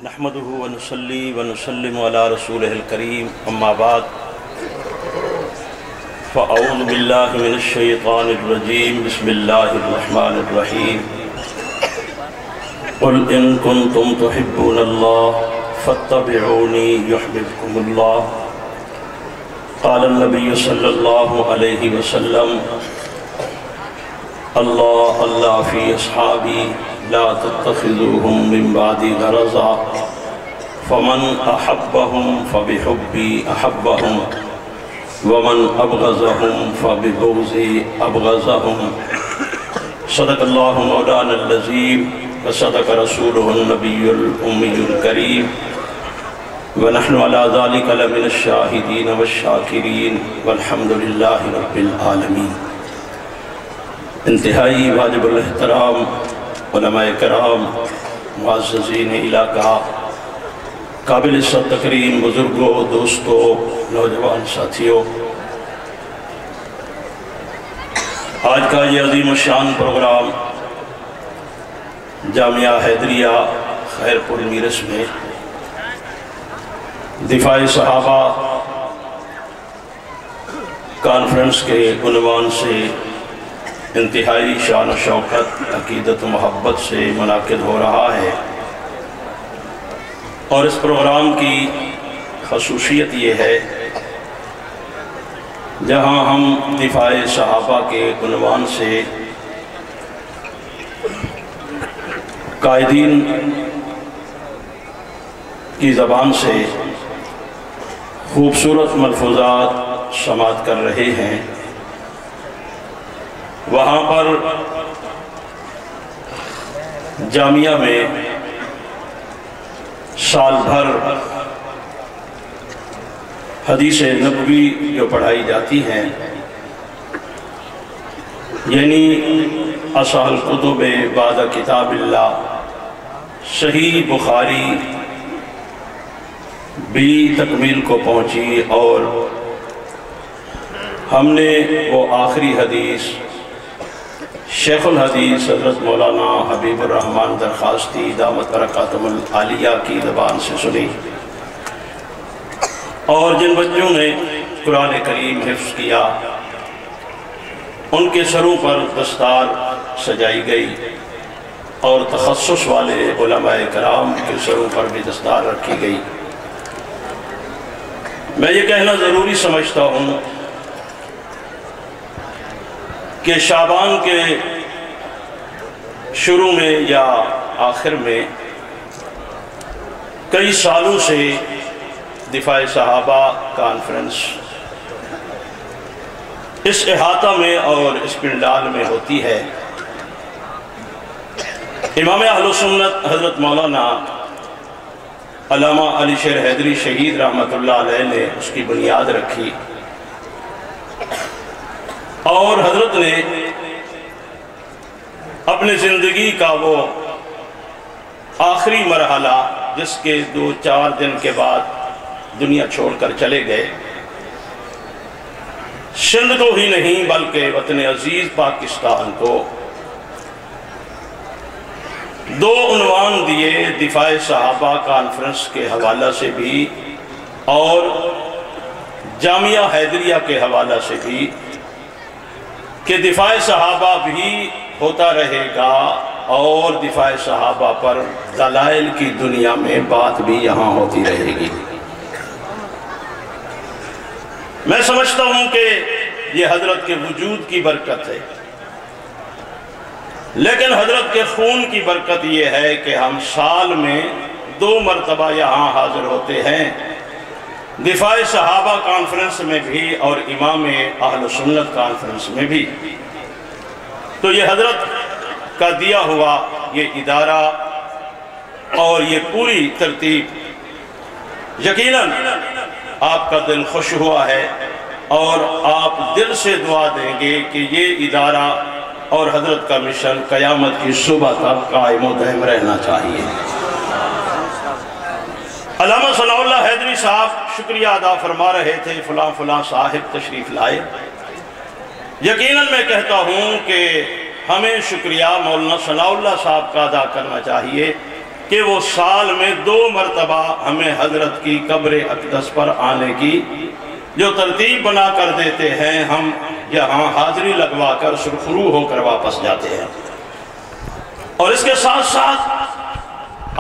نحمده ونصلي ونسلم على رسوله الكريم اما بعد فاعوذ بالله من الشيطان الرجيم بسم الله الرحمن الرحيم قل ان كنتم تحبون الله فاتبعوني يحببكم الله قال النبي صلى الله عليه وسلم اللہ اللہ فی اصحابی لا تتخذوهم من بعدی غرضا فمن احبهم فبحبی احبهم ومن ابغضهم فببغضی ابغضهم صدق اللہ مولانا العظیم وصدق رسولہ النبی الأمی الکریم ونحن على ذلك لمن الشاہدین والشاکرین والحمد للہ رب العالمین۔ انتہائی واجب الاحترام علماء کرام، معززین علاقہ، قابل عزت تکریم بزرگوں، دوستوں، نوجوان ساتھیوں، آج کا یہ عظیم الشان پروگرام جامعہ حیدریہ خیرپور میرس میں دفاع صحابہ کانفرنس کے عنوان سے انتہائی شان و شوکت، عقیدت و محبت سے منعقد ہو رہا ہے، اور اس پروگرام کی خصوصیت یہ ہے جہاں ہم دفاع صحابہ کے عنوان سے قائدین کی زبان سے خوبصورت ملفوظات سماعت کر رہے ہیں، وہاں پر جامعہ میں سال بھر حدیث نبوی جو پڑھائی جاتی ہیں، یعنی اصح الکتب بعد کتاب اللہ، صحیح بخاری بھی تکمیل کو پہنچی، اور ہم نے وہ آخری حدیث شیخ الحدیث حضرت مولانا حبیب الرحمن درخواستی دامت برکاتہم العالیہ کی زبان سے سنی، اور جن بچوں نے قرآن کریم حفظ کیا ان کے سروں پر دستار سجائی گئی، اور تخصص والے علماء کرام کے سروں پر بھی دستار رکھی گئی۔ میں یہ کہنا ضروری سمجھتا ہوں کہ شعبان کے شروع میں یا آخر میں کئی سالوں سے دفاع صحابہ کانفرنس اس احاطہ میں اور اس پنڈال میں ہوتی ہے۔ امام اہل سنت حضرت مولانا علامہ علی شیر حیدری شہید رحمۃ اللہ علیہ نے اس کی بنیاد رکھی، اور حضرت نے اپنی زندگی کا وہ آخری مرحلہ جس کے 2-4 دن کے بعد دنیا چھوڑ کر چلے گئے، سندھ کو ہی نہیں بلکہ وطن عزیز پاکستان کو 2 عنوان دیے دفاع صحابہ کانفرنس کے حوالہ سے بھی اور جامعہ حیدریہ کے حوالہ سے بھی، کہ دفاع صحابہ بھی ہوتا رہے گا، اور دفاع صحابہ پر دلائل کی دنیا میں بات بھی یہاں ہوتی رہے گی۔ میں سمجھتا ہوں کہ یہ حضرت کے وجود کی برکت ہے، لیکن حضرت کے خون کی برکت یہ ہے کہ ہم سال میں 2 مرتبہ یہاں حاضر ہوتے ہیں، دفاع صحابہ کانفرنس میں بھی اور امام اہل سنت کانفرنس میں بھی۔ تو یہ حضرت کا دیا ہوا یہ ادارہ اور یہ پوری ترتیب، یقیناً آپ کا دل خوش ہوا ہے، اور آپ دل سے دعا دیں گے کہ یہ ادارہ اور حضرت کا مشن قیامت کی صبح تک قائم و دائم رہنا چاہیے۔ علامہ ثناء اللہ حیدری صاحب شکریہ ادا فرما رہے تھے، فلاں فلاں صاحب تشریف لائے۔ یقیناً میں کہتا ہوں کہ ہمیں شکریہ مولانا ثناء اللہ صاحب کا ادا کرنا چاہیے کہ وہ سال میں 2 مرتبہ ہمیں حضرت کی قبر اقدس پر آنے کی جو ترتیب بنا کر دیتے ہیں، ہم یہاں حاضری لگوا کر سرخرو ہو کر واپس جاتے ہیں۔ اور اس کے ساتھ ساتھ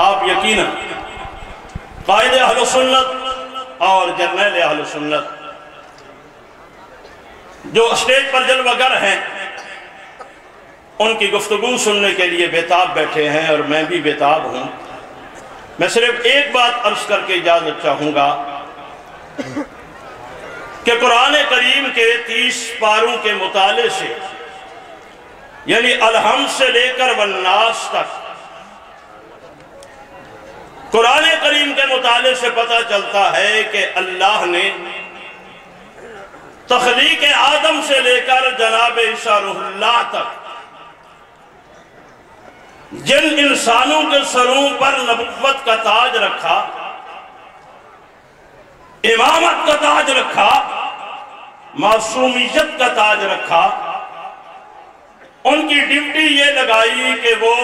آپ یقیناً قائد اہل سنت اور جرنیل اہل سنت جو اسٹیج پر جلوہ گر ہیں، ان کی گفتگو سننے کے لیے بیتاب بیٹھے ہیں، اور میں بھی بیتاب ہوں۔ میں صرف ایک بات عرض کر کے اجازت چاہوں گا کہ قرآن کریم کے 30 پاروں کے مطالعے سے، یعنی الحمد سے لے کر والناس تک، قرآن کریم کے مطالعے سے پتہ چلتا ہے کہ اللہ نے تخلیق آدم سے لے کر جناب عیسیٰ روح اللہ تک جن انسانوں کے سروں پر نبوت کا تاج رکھا، امامت کا تاج رکھا، معصومیت کا تاج رکھا، ان کی ڈیوٹی یہ لگائی کہ وہ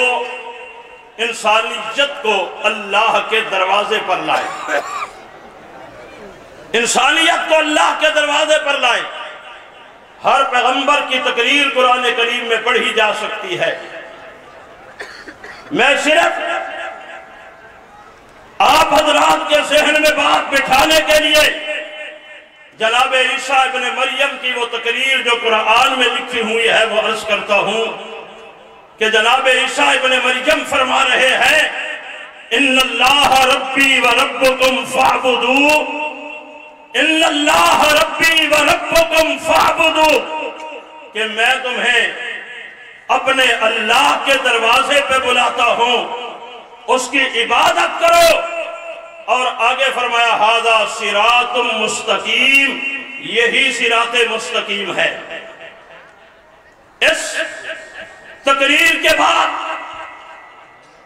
انسانیت کو اللہ کے دروازے پر لائے، انسانیت کو اللہ کے دروازے پر لائے۔ ہر پیغمبر کی تقریر قرآن کریم میں پڑھی جا سکتی ہے۔ میں صرف آپ حضرات کے ذہن میں بات بٹھانے کے لیے جناب عیسیٰ ابن مریم کی وہ تقریر جو قرآن میں لکھی ہوئی ہے وہ عرض کرتا ہوں کہ جناب عیسیٰ ابن مریم فرما رہے ہیں، ان اللہ ربی و ربکم فاعبدو، ان اللہ ربی و ربکم فاعبدو، کہ میں تمہیں اپنے اللہ کے دروازے پہ بلاتا ہوں، اس کی عبادت کرو۔ اور آگے فرمایا ھذا صراط مستقیم، یہی صراط مستقیم ہے۔ اس تقریر کے بعد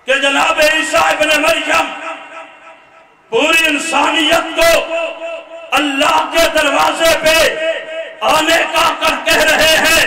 کہ جناب عیسیٰ ابن مریم پوری انسانیت کو اللہ کے دروازے پہ آنے کا کہہ رہے ہیں،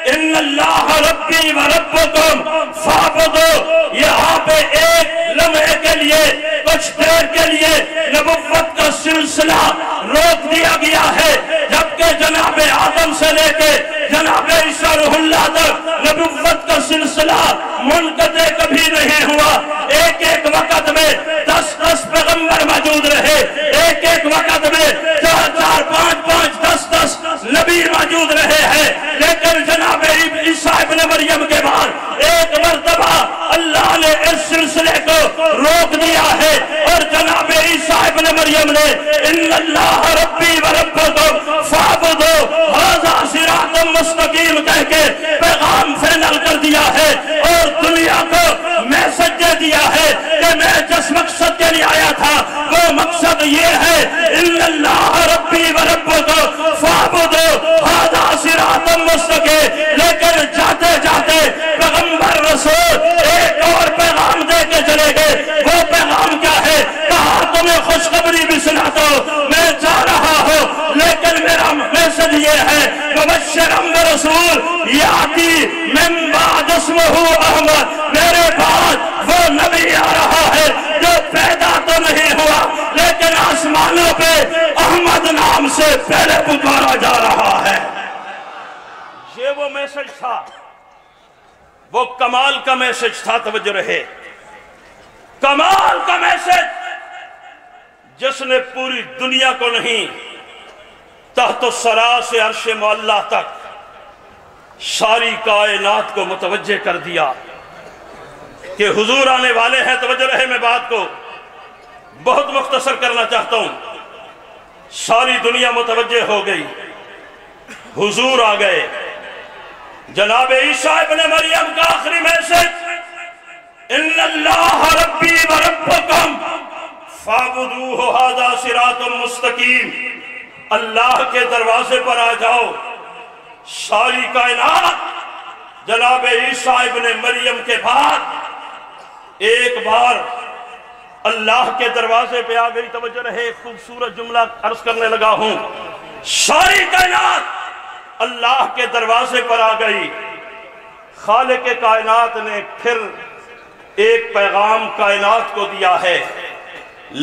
ان اللہ ربی و ربکم فاعبدو، یہاں پہ ایک لمحے کے لیے، کچھ دیر کے لیے نبوت کا سلسلہ روک دیا گیا ہے، جبکہ جناب آدم سے لے کے جناب عیسیٰ روح اللہ تک نبوت کا سلسلہ منقطع کبھی نہیں ہوا۔ ایک ایک وقت میں 10 پیغمبر موجود رہے، ایک ایک وقت میں 4 5 10 نبی موجود رہے ہیں، لیکن جناب عیسیٰ ابن مریم کے بعد ایک مرتبہ اللہ نے اس سلسلے کو روک دیا ہے، اور جناب عیسیٰ ابن مریم نے ان اللہ ربی و ربکم فاعبدو ھذا صراط مستقیم کہہ کے پیغام فائنل کر دیا ہے، اور دنیا کو میسج دے دیا ہے کہ میں جس مقصد کے لیے آیا تھا وہ مقصد یہ ہے، ان اللہ ربی و ربکم فاعبدو ھذا صراط مستقیم۔ لیکن جاتے جاتے پیغمبر رسول ایک اور پیغام دے کے چلے گئے۔ وہ پیغام کیا ہے؟ کہا تمہیں خوشخبری بھی سناتا ہوں، میں جا رہا ہوں، لیکن میرا میسج یہ ہے، مبشرا برسول یاتی من بعد اسمہ احمد، میرے بعد وہ نبی آ رہا ہے جو پیدا تو نہیں ہوا لیکن آسمانوں پہ احمد نام سے پہلے پکارا جا رہا ہے۔ یہ وہ میسج تھا، وہ کمال کا میسج تھا، توجہ رہے، کمال کا میسج جس نے پوری دنیا کو نہیں، تحت الثری سے عرش معلیٰ تک ساری کائنات کو متوجہ کر دیا کہ حضور آنے والے ہیں۔ توجہ رہے، میں بات کو بہت مختصر کرنا چاہتا ہوں۔ ساری دنیا متوجہ ہو گئی، حضور آ گئے۔ جناب عیسیٰ ابن مریم کا آخری میسج، ان اللہ ربی و ربکم فاعبدوہ ھذا صراط مستقیم، اللہ کے دروازے پر آ جاؤ۔ ساری کائنات جناب عیسیٰ ابن مریم کے بعد ایک بار اللہ کے دروازے پہ آ گئی۔ توجہ رہے، ایک خوبصورت جملہ عرض کرنے لگا ہوں، ساری کائنات اللہ کے دروازے پر آ گئی۔ خالق کائنات نے پھر ایک پیغام کائنات کو دیا ہے،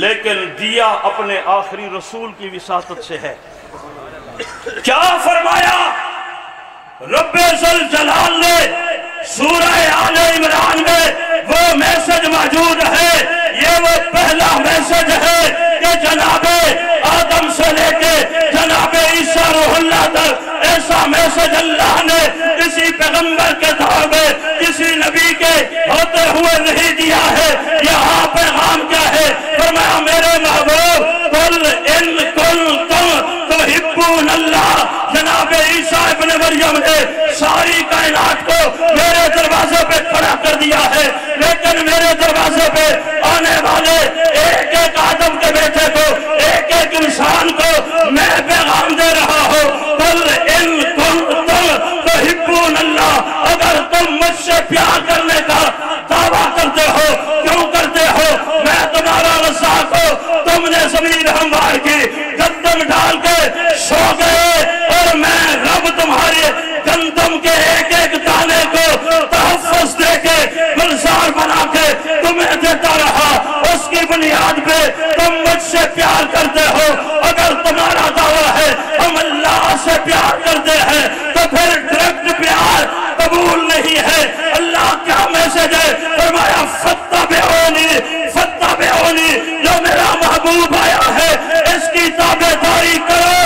لیکن دیا اپنے آخری رسول کی وساطت سے ہے۔ کیا فرمایا رب ذوالجلال نے؟ سورہ آل عمران میں وہ میسج موجود ہے، یہ وہ پہلا میسج ہے کہ جناب آدم سے لے کے جناب عیسیٰ روح اللہ تک ایسا میسج اللہ نے کسی پیغمبر کے دور میں کسی نبی کے ہوتے ہوئے نہیں دیا ہے۔ یہاں پیغام کیا ہے؟ فرمایا میرے محبوب قل ان کنتم تحبون اللہ، جناب عیسیٰ ابن مریم نے ساری کائنات کو میرے دروازے پہ کھڑا کر دیا ہے، لیکن میرے دروازے پہ آنے والے ایک ایک آدم کے بیٹے کو، ایک ایک انسان کو میں پیغام دے رہا ہوں، قل ان کنتم تحبون اللہ، اگر تم مجھ سے پیار کرنے کا دعویٰ کرتے ہو، کیوں کرتے ہو؟ میں تمہارا رزاق ہوں، تم نے زمین ہموار کی، گندم ڈال کے سو گئے، اور میں رب تمہارے گندم کے ایک ایک دانے کو تحفظ دے کے گلزار بنا کے تمہیں دیتا رہا، اس کی بنیاد پہ تم مجھ سے پیار کرتے ہو۔ اگر تمہارا دعویٰ ہے ہم اللہ سے پیار کرتے ہیں تو پھر ڈائریکٹ پیار قبول نہیں ہے۔ اللہ کیا میسج ہے؟ فرمایا فتبعونی فتبعونی، جو میرا محبوب آیا ہے اس کی تابعداری کرو،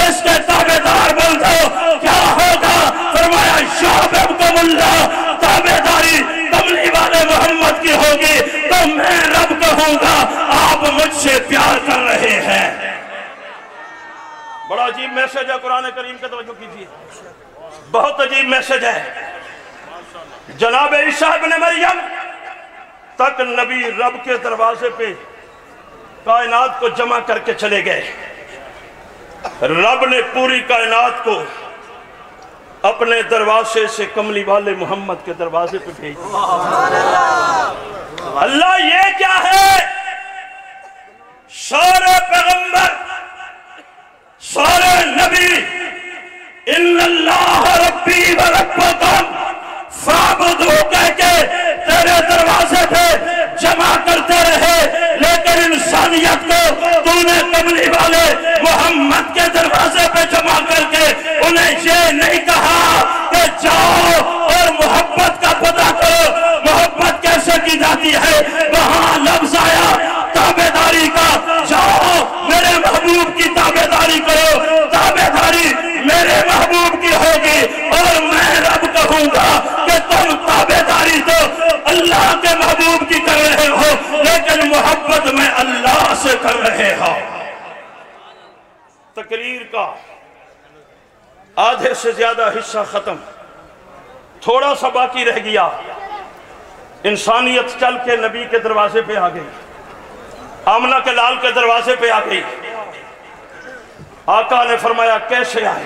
اس کے تابعدار بن جاؤ۔ کیا ہوگا؟ فرمایا یحببکم اللہ، تابعداری کملی والے محمد کی ہوگی تو میں رب کہوں گا آپ مجھ سے پیار کر رہے ہیں۔ بڑا عجیب میسج ہے قرآن کریم کا، توجہ کیجیے، بہت عجیب میسج ہے۔ جناب عیسیٰ ابن مریم تک نبی رب کے دروازے پہ کائنات کو جمع کر کے چلے گئے۔ رب نے پوری کائنات کو اپنے دروازے سے کملی والے محمد کے دروازے پہ بھیج دیا۔ اللہ یہ کیا ہے؟ سارے پیغمبر، سارے نبی ان اللہ ربی و ربکم فاعبدوہ کہہ کے تیرے دروازے پہ جمع کرتے رہے، لیکن انسانیت کو تو نے کملی والے محمد کے دروازے پہ جمع کر کے انہیں یہ نہیں کہا کہ جاؤ اور محبت کا پتہ کرو، محبت کیسے کی جاتی ہے۔ وہاں لفظ آیا تابعداری کا، جاؤ میرے محبوب کی تابعداری کرو، تابعداری میرے محبوب کی ہوگی، اور میں رب کہوں گا کہ تم تابعداری تو اللہ کے محبوب کی کر رہے ہو، لیکن محبت میں اللہ سے کر رہے ہو۔ تقریر کا آدھے سے زیادہ حصہ ختم، تھوڑا سا باقی رہ گیا۔ انسانیت چل کے نبی کے دروازے پہ آ گئی، آمنہ کے لال کے دروازے پہ آ گئی۔ آقا نے فرمایا کیسے آئے؟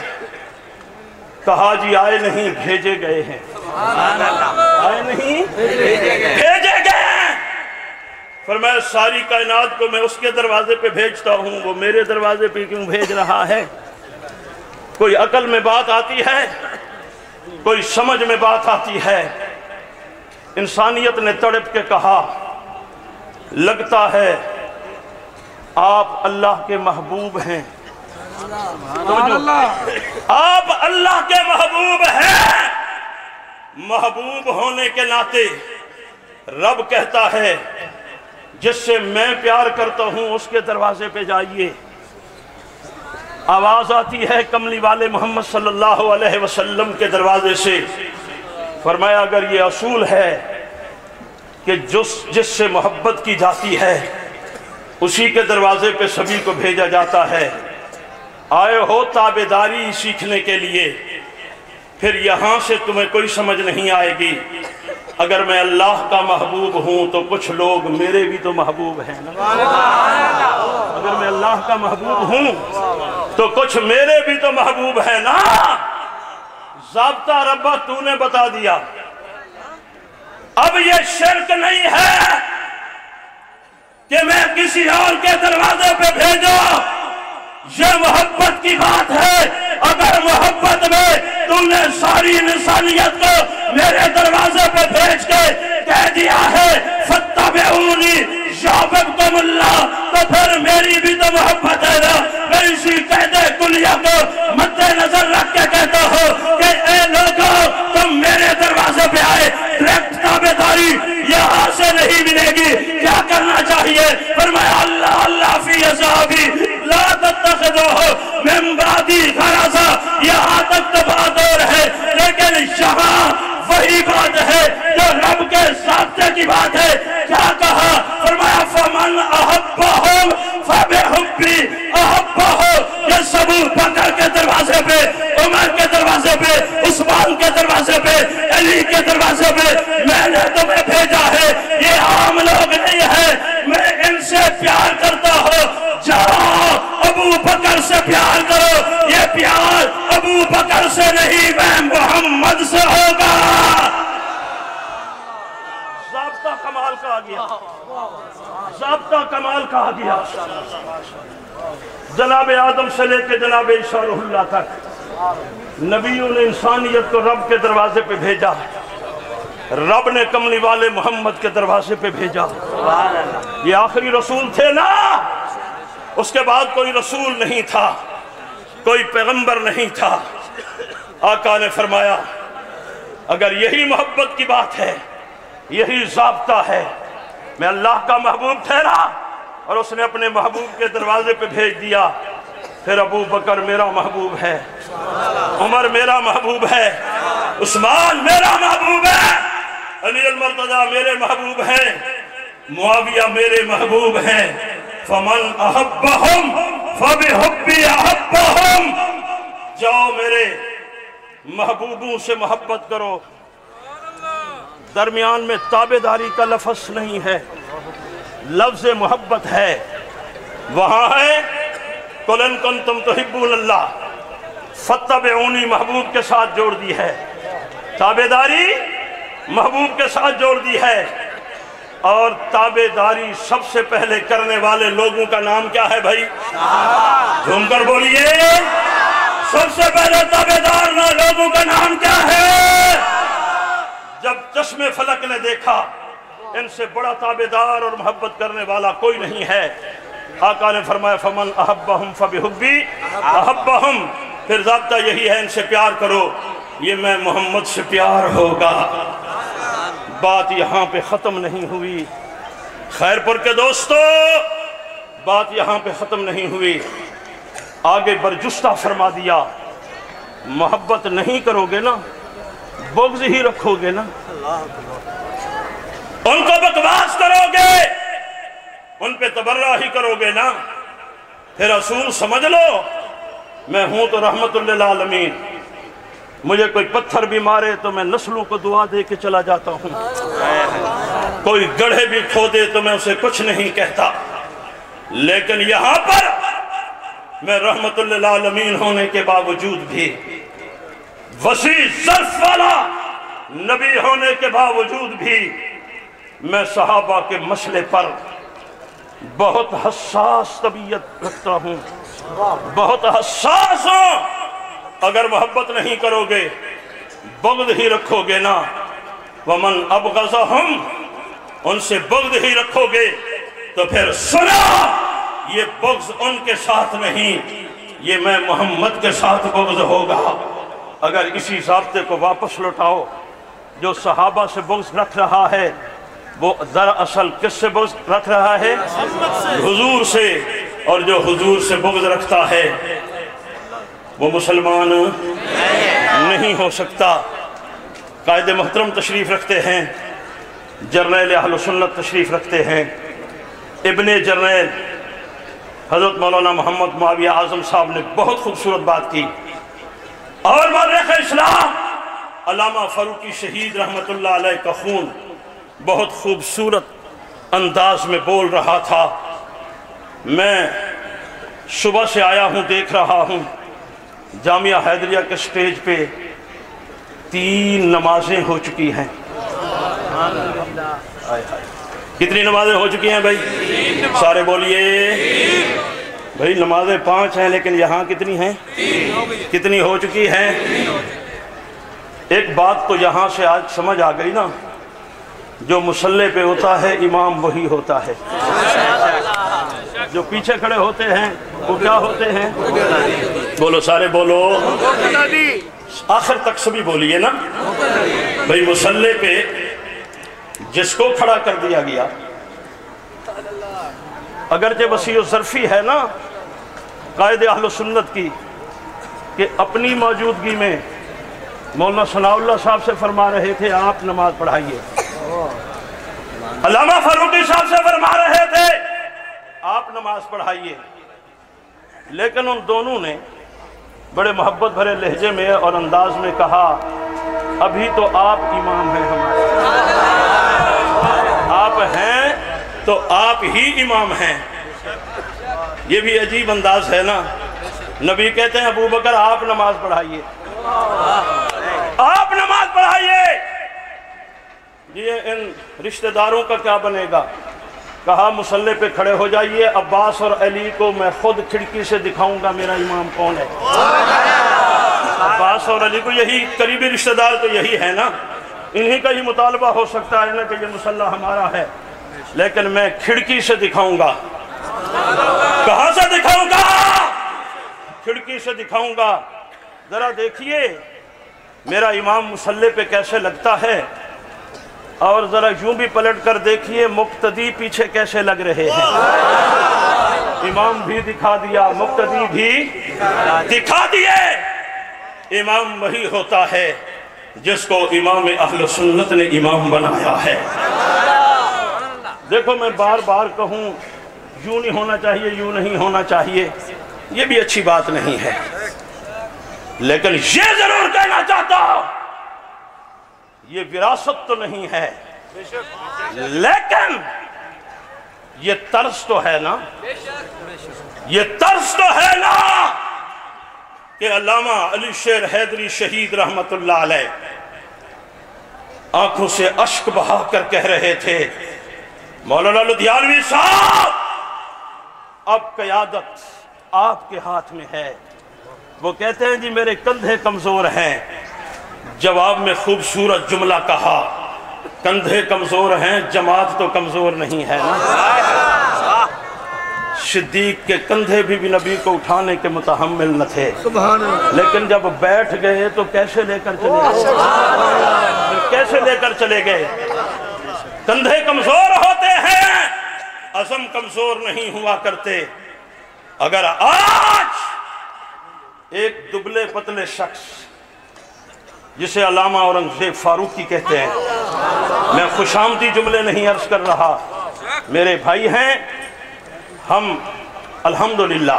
کہا جی آئے نہیں بھیجے گئے ہیں۔ آئے نہیں بھیجے گئے ہیں۔ فرمایا ساری کائنات کو میں اس کے دروازے پہ بھیجتا ہوں، وہ میرے دروازے پہ کیوں بھیج رہا ہے؟ کوئی عقل میں بات آتی ہے، کوئی سمجھ میں بات آتی ہے۔ انسانیت نے تڑپ کے کہا لگتا ہے آپ اللہ کے محبوب ہیں۔ آپ اللہ کے محبوب ہیں۔ محبوب ہونے کے ناطے رب کہتا ہے جس سے میں پیار کرتا ہوں اس کے دروازے پہ جائیے۔ آواز آتی ہے کملی والے محمد صلی اللہ علیہ وسلم کے دروازے سے۔ فرمایا اگر یہ اصول ہے کہ جس سے محبت کی جاتی ہے اسی کے دروازے پہ سبھی کو بھیجا جاتا ہے، آئے ہو تابعداری سیکھنے کے لیے، پھر یہاں سے تمہیں کوئی سمجھ نہیں آئے گی۔ اگر میں اللہ کا محبوب ہوں تو کچھ لوگ میرے بھی تو محبوب ہیں نا۔ اگر میں اللہ کا محبوب ہوں تو کچھ میرے بھی تو محبوب ہیں نا۔ ضابطہ ربہ تو نے بتا دیا۔ اب یہ شرک نہیں ہے کہ میں کسی اور کے دروازے پہ بھیجو، یہ محبت کی بات ہے۔ اگر محبت میں تم نے ساری انسانیت کو میرے دروازے پہ بھیج کے کہہ دیا ہے فَاتَّبِعُونِي يُحْبِبْكُمُ اللَّهُ، تو پھر میری بھی تو محبت ہے نا۔ میں اسی قاعدہ کلیہ کو مد نظر رکھ کے کہتا ہوں کہ اے لوگوں تم میرے دروازے پہ آئے، ڈائریکٹ تابعداری یہاں سے نہیں ملے گی۔ کیا کرنا چاہیے؟ فرمایا اللہ اللہ فی اصحابی لا تتخذوہ من بعدی غرضا۔ یہاں تک تو بات اور ہے، لیکن یہاں وہی بات ہے جو رب کے ضابطے کی بات ہے۔ کیا کہا؟ فرمایا فمن احبہم فبحبی احبہم۔ یہ سب بکر کے دروازے پہ، عمر کے دروازے پہ، عثمان کے دروازے پہ، علی کے دروازے پہ میں نے تمہیں بھیجا ہے۔ یہ عام لوگ نہیں ہے، میں ان سے پیار کرتا ہوں۔ جاؤ ابو بکر سے پیار کرو۔ یہ پیار ابو بکر سے نہیں، میں محمد سے ہوگا۔ ضابطہ کمال کا آ گیا، ضابطہ کمال کا آ گیا۔ جناب آدم سے لے کے جناب عیسیٰ روح اللہ تک نبیوں نے انسانیت کو رب کے دروازے پہ بھیجا۔ رب نے کملی والے محمد کے دروازے پہ بھیجا۔ یہ آخری رسول تھے نا، اس کے بعد کوئی رسول نہیں تھا، کوئی پیغمبر نہیں تھا۔ آقا نے فرمایا اگر یہی محبت کی بات ہے، یہی ضابطہ ہے، میں اللہ کا محبوب ٹھہرا اور اس نے اپنے محبوب کے دروازے پہ بھیج دیا، پھر ابو بکر میرا محبوب ہے، عمر میرا محبوب ہے، عثمان میرا محبوب ہے، علی المرتضیٰ میرے محبوب ہیں، معاویہ میرے محبوب ہیں۔ فمن احبہم فبحبی احبہم۔ جاؤ میرے محبوبوں سے محبت کرو۔ درمیان میں تابعداری کا لفظ نہیں ہے، لفظ محبت ہے۔ وہاں ہے قُلْ إِن كُنتُمْ تُحِبُّونَ اللَّهَ فَاتَّبِعُونِی محبوب کے ساتھ جوڑ دی ہے، تابعداری محبوب کے ساتھ جوڑ دی ہے۔ اور تابعداری سب سے پہلے کرنے والے لوگوں کا نام کیا ہے بھائی؟ جھوم کر بولیے، سب سے پہلے تابعدار لوگوں کا نام کیا ہے؟ جب چشم فلک نے دیکھا ان سے بڑا تابعدار اور محبت کرنے والا کوئی نہیں ہے، آقا نے فرمایا فمن احبہم فبحبی احبہم۔ پھر ضابطہ یہی ہے، ان سے پیار کرو، یہ میں محمد سے پیار ہوگا۔ بات یہاں پہ ختم نہیں ہوئی، خیر پور کے دوستو، بات یہاں پہ ختم نہیں ہوئی، آگے برجستہ فرما دیا محبت نہیں کرو گے نا، بغض ہی رکھو گے نا، ان کو بکواس کرو گے، ان پہ تبرہ ہی کرو گے نا، پھر اصول سمجھ لو میں ہوں تو رحمت للعالمین، مجھے کوئی پتھر بھی مارے تو میں نسلوں کو دعا دے کے چلا جاتا ہوں، کوئی گڑھے بھی کھودے تو میں اسے کچھ نہیں کہتا، لیکن یہاں پر میں رحمت للعالمین ہونے کے باوجود بھی، وسیع ظرف والا نبی ہونے کے باوجود بھی، میں صحابہ کے مسئلے پر بہت حساس طبیعت رکھتا ہوں، بہت حساس ہوں۔ اگر محبت نہیں کرو گے، بغض ہی رکھو گے نا، ومن ابغضہم، ان سے بغض ہی رکھو گے، تو پھر سنا یہ بغض ان کے ساتھ نہیں، یہ میں محمد کے ساتھ بغض ہوگا۔ اگر اسی ضابطے کو واپس لوٹاؤ، جو صحابہ سے بغض رکھ رہا ہے وہ دراصل کس سے بغض رکھ رہا ہے؟ حضور سے، اور جو حضور سے بغض رکھتا ہے وہ مسلمان نہیں ہو سکتا۔ قائد محترم تشریف رکھتے ہیں، جرنیل اہل سنت تشریف رکھتے ہیں، ابن جرنیل حضرت مولانا محمد معاویہ اعظم صاحب نے بہت خوبصورت بات کی، اور مورخ اسلام علامہ فاروقی شہید رحمت اللہ علیہ کا خون بہت خوبصورت انداز میں بول رہا تھا۔ میں صبح سے آیا ہوں، دیکھ رہا ہوں جامعہ حیدریہ کے سٹیج پہ 3 نمازیں ہو چکی ہیں۔ کتنی نمازیں ہو چکی ہیں بھائی؟ سارے بولیے بھائی، نمازیں 5 ہیں لیکن یہاں کتنی ہیں؟ کتنی ہو چکی ہیں؟ ایک بات تو یہاں سے آج سمجھ آ گئی نا، جو مصلی پہ ہوتا ہے امام وہی ہوتا ہے، جو پیچھے کھڑے ہوتے ہیں وہ کیا ہوتے ہیں؟ بولو سارے بولو، آخر تک سبھی بولیے نا بھئی مصلی پہ جس کو کھڑا کر دیا گیا، اگرچہ وسیع و ظرفی ہے نا قائد اہل سنت کی کہ اپنی موجودگی میں مولانا ثناء اللہ صاحب سے فرما رہے تھے آپ نماز پڑھائیے، علامہ فاروقی صاحب سے فرما رہے تھے آپ نماز پڑھائیے، لیکن ان دونوں نے بڑے محبت بھرے لہجے میں اور انداز میں کہا ابھی تو آپ امام ہیں ہمارے، آپ ہیں تو آپ ہی امام ہیں۔ یہ بھی عجیب انداز ہے نا، نبی کہتے ہیں ابو بکر آپ نماز پڑھائیے، آپ نماز پڑھائیے۔ یہ ان رشتہ داروں کا کیا بنے گا؟ کہا مصلی پہ کھڑے ہو جائیے، عباس اور علی کو میں خود کھڑکی سے دکھاؤں گا میرا امام کون ہے۔ عباس اور علی کو یہی قریبی رشتہ دار تو یہی ہے نا، انہی کا ہی مطالبہ ہو سکتا ہے نا کہ یہ مصلی ہمارا ہے، لیکن میں کھڑکی سے دکھاؤں گا۔ کہاں سے دکھاؤں گا؟ کھڑکی سے دکھاؤں گا۔ ذرا دیکھیے میرا امام مصلی پہ کیسے لگتا ہے، اور ذرا یوں بھی پلٹ کر دیکھیے مقتدی پیچھے کیسے لگ رہے ہیں۔ امام بھی دکھا دیا، مقتدی بھی دکھا دیے۔ امام وہی ہوتا ہے جس کو امام اہل سنت نے امام بنایا ہے۔ دیکھو میں بار بار کہوں یوں نہیں ہونا چاہیے، یوں نہیں ہونا چاہیے، یہ بھی اچھی بات نہیں ہے، لیکن یہ ضرور کہنا چاہتا ہوں یہ وراثت تو نہیں ہے، لیکن یہ طرز تو ہے نا، یہ طرز تو ہے نا کہ علامہ علی شیر حیدری شہید رحمت اللہ علیہ آنکھوں سے اشک بہا کر کہہ رہے تھے مولانا لدھیانوی صاحب اب قیادت آپ کے ہاتھ میں ہے۔ وہ کہتے ہیں جی میرے کندھے کمزور ہیں، جواب میں خوبصورت جملہ کہا کندھے کمزور ہیں جماعت تو کمزور نہیں ہے نا۔ صدیق کے کندھے بھی نبی کو اٹھانے کے متحمل نہ تھے، لیکن جب بیٹھ گئے تو کیسے لے کر چلے گئے؟ کیسے لے کر چلے گئے؟ کندھے کمزور ہوتے ہیں، عزم کمزور نہیں ہوا کرتے۔ اگر آج ایک دبلے پتلے شخص جسے علامہ اورنگزیب فاروقی کہتے ہیں، میں خوشامدی جملے نہیں عرض کر رہا، میرے بھائی ہیں، ہم الحمدللہ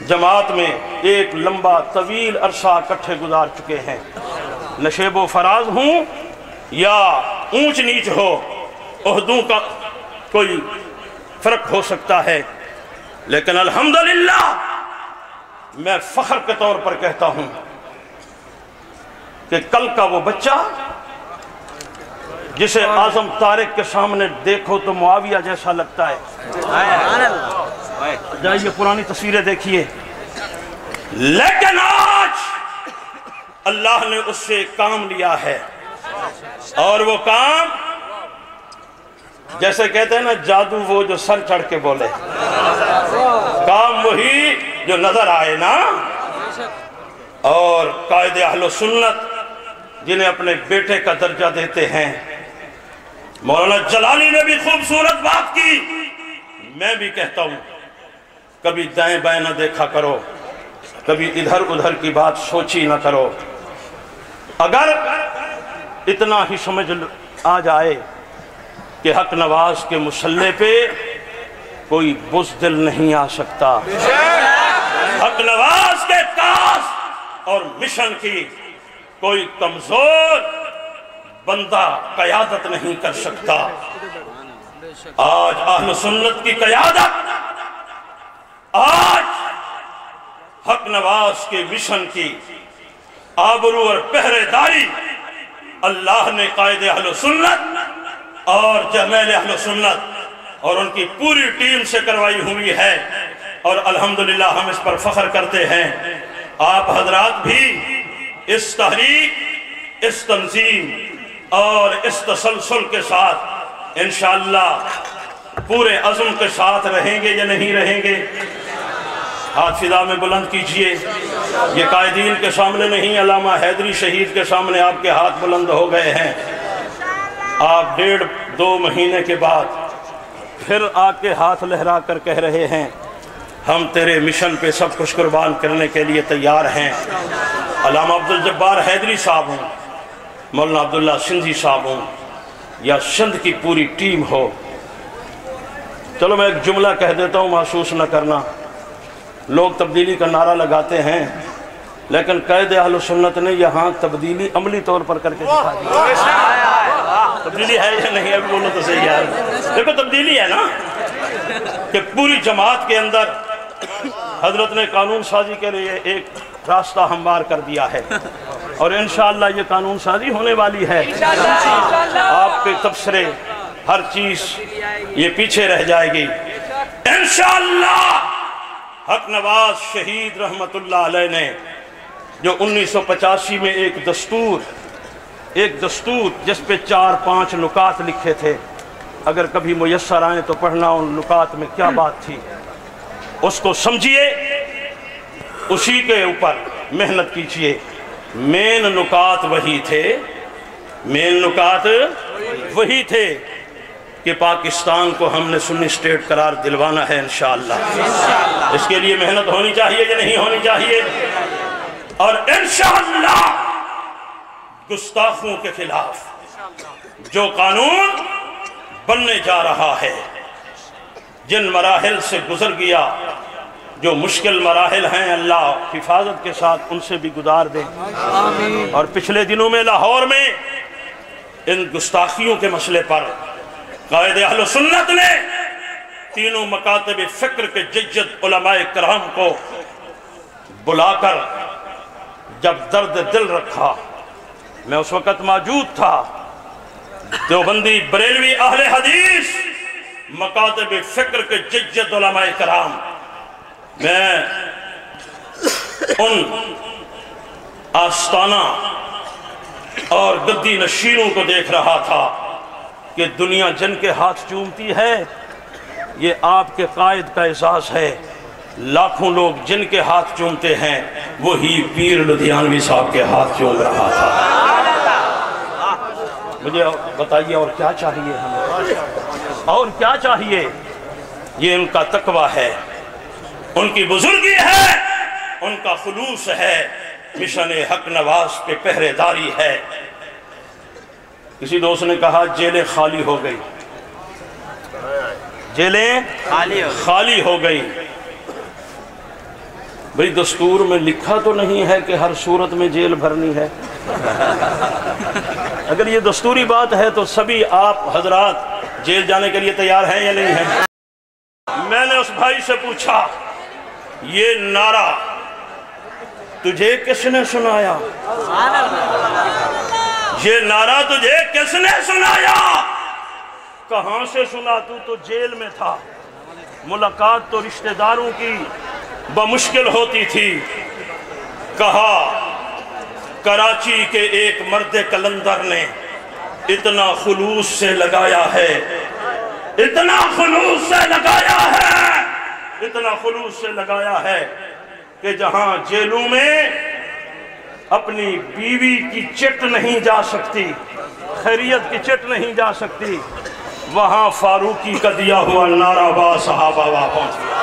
جماعت میں ایک لمبا طویل عرصہ اکٹھے گزار چکے ہیں، نشیب و فراز ہوں یا اونچ نیچ ہو، عہدوں کا کوئی فرق ہو سکتا ہے، لیکن الحمدللہ میں فخر کے طور پر کہتا ہوں کہ کل کا وہ بچہ جسے اعظم طارق کے سامنے دیکھو تو معاویہ جیسا لگتا ہے، جائیے پرانی تصویریں دیکھیے، لیکن آج اللہ نے اس سے کام لیا ہے، اور وہ کام جیسے کہتے ہیں نا جادو وہ جو سر چڑھ کے بولے، کام وہی جو نظر آئے نا۔ اور قائد اہل سنت جنہیں اپنے بیٹے کا درجہ دیتے ہیں، مولانا جلالی نے بھی خوبصورت بات کی، میں بھی کہتا ہوں کبھی دائیں بائیں نہ دیکھا کرو، کبھی ادھر ادھر کی بات سوچی نہ کرو۔ اگر اتنا ہی سمجھ آ جائے کہ حق نواز کے مصلی پہ کوئی بزدل نہیں آ سکتا، حق نواز کے کاز اور مشن کی کوئی کمزور بندہ قیادت نہیں کر سکتا۔ آج اہل سنت کی قیادت، آج حق نواز کے مشن کی آبرو اور پہرے داری اللہ نے قائد اہل سنت اور جرنیل اہل سنت اور ان کی پوری ٹیم سے کروائی ہوئی ہے، اور الحمدللہ ہم اس پر فخر کرتے ہیں۔ آپ حضرات بھی اس تحریک، اس تنظیم اور اس تسلسل کے ساتھ انشاءاللہ پورے عزم کے ساتھ رہیں گے یا نہیں رہیں گے؟ ہاتھ فضا میں بلند کیجئے. یہ قائدین کے سامنے نہیں، علامہ حیدری شہید کے سامنے آپ کے ہاتھ بلند ہو گئے ہیں. آپ 1.5-2 مہینے کے بعد پھر آ کے ہاتھ لہرا کر کہہ رہے ہیں ہم تیرے مشن پہ سب کچھ قربان کرنے کے لیے تیار ہیں. علامہ عبدالجبار حیدری صاحب ہوں، مولانا عبداللہ سندھی صاحب ہوں، یا سندھ کی پوری ٹیم ہو. چلو میں ایک جملہ کہہ دیتا ہوں، محسوس نہ کرنا. لوگ تبدیلی کا نعرہ لگاتے ہیں، لیکن قائد اہل سنت نے یہاں تبدیلی عملی طور پر کر کے دکھا دی. تبدیلی ہے یا نہیں؟ ابھی بولو تو صحیح ہے. دیکھو تبدیلی ہے نا کہ پوری جماعت کے اندر حضرت نے قانون سازی کے لیے ایک راستہ ہموار کر دیا ہے، اور انشاءاللہ یہ قانون سازی ہونے والی ہے. آپ کے تبصرے ہر چیز یہ پیچھے رہ جائے گی انشاءاللہ. حق نواز شہید رحمت اللہ علیہ نے جو 1985 میں ایک دستور جس پہ 4-5 نکات لکھے تھے، اگر کبھی میسر آئیں تو پڑھنا ان نکات میں کیا بات تھی، اس کو سمجھیے، اسی کے اوپر محنت کیجئے. مین نکات وہی تھے کہ پاکستان کو ہم نے سنی اسٹیٹ قرار دلوانا ہے انشاءاللہ. اس کے لیے محنت ہونی چاہیے یا نہیں ہونی چاہیے؟ اور انشاءاللہ گستاخوں کے خلاف جو قانون بننے جا رہا ہے، جن مراحل سے گزر گیا، جو مشکل مراحل ہیں، اللہ حفاظت کے ساتھ ان سے بھی گزار دیں. اور پچھلے دنوں میں لاہور میں ان گستاخیوں کے مسئلے پر قائد اہل سنت نے تینوں مکاتب فکر کے ججد علماء کرام کو بلا کر جب درد دل رکھا، میں اس وقت موجود تھا، دیوبندی بریلوی اہل حدیث مکاتب فکر کے ججد علماء کرام، میں ان آستانہ اور گدی نشینوں کو دیکھ رہا تھا کہ دنیا جن کے ہاتھ چومتی ہے یہ آپ کے قائد کا اعزاز ہے. لاکھوں لوگ جن کے ہاتھ چومتے ہیں وہی پیر لدھیانوی صاحب کے ہاتھ چوم رہا تھا. مجھے بتائیے اور کیا چاہیے ہمیں؟ اور کیا چاہیے؟ یہ ان کا تقویٰ ہے، ان کی بزرگی ہے، ان کا خلوص ہے، مشن حق نواز پہ پہرے داری ہے. کسی دوست نے کہا جیلیں خالی ہو گئی، جیلیں خالی ہو گئی. بھئی دستور میں لکھا تو نہیں ہے کہ ہر صورت میں جیل بھرنی ہے. اگر یہ دستوری بات ہے تو سبھی آپ حضرات جیل جانے کے لیے تیار ہیں یا نہیں ہیں؟ میں نے اس بھائی سے پوچھا یہ نعرہ تجھے کس نے سنایا؟ یہ نعرہ تجھے کس نے سنایا؟ کہاں سے سنا؟ تو جیل میں تھا. ملاقات تو رشتہ داروں کی بمشکل ہوتی تھی. کہا کراچی کے ایک مرد کلندر نے اتنا خلوص سے لگایا ہے، اتنا خلوص سے لگایا ہے، اتنا خلوص سے لگایا ہے کہ جہاں جیلوں میں اپنی بیوی کی چٹ نہیں جا سکتی، خیریت کی چٹ نہیں جا سکتی، وہاں فاروقی کا دیا ہوا نعرہ با صحابہ پہنچ گیا.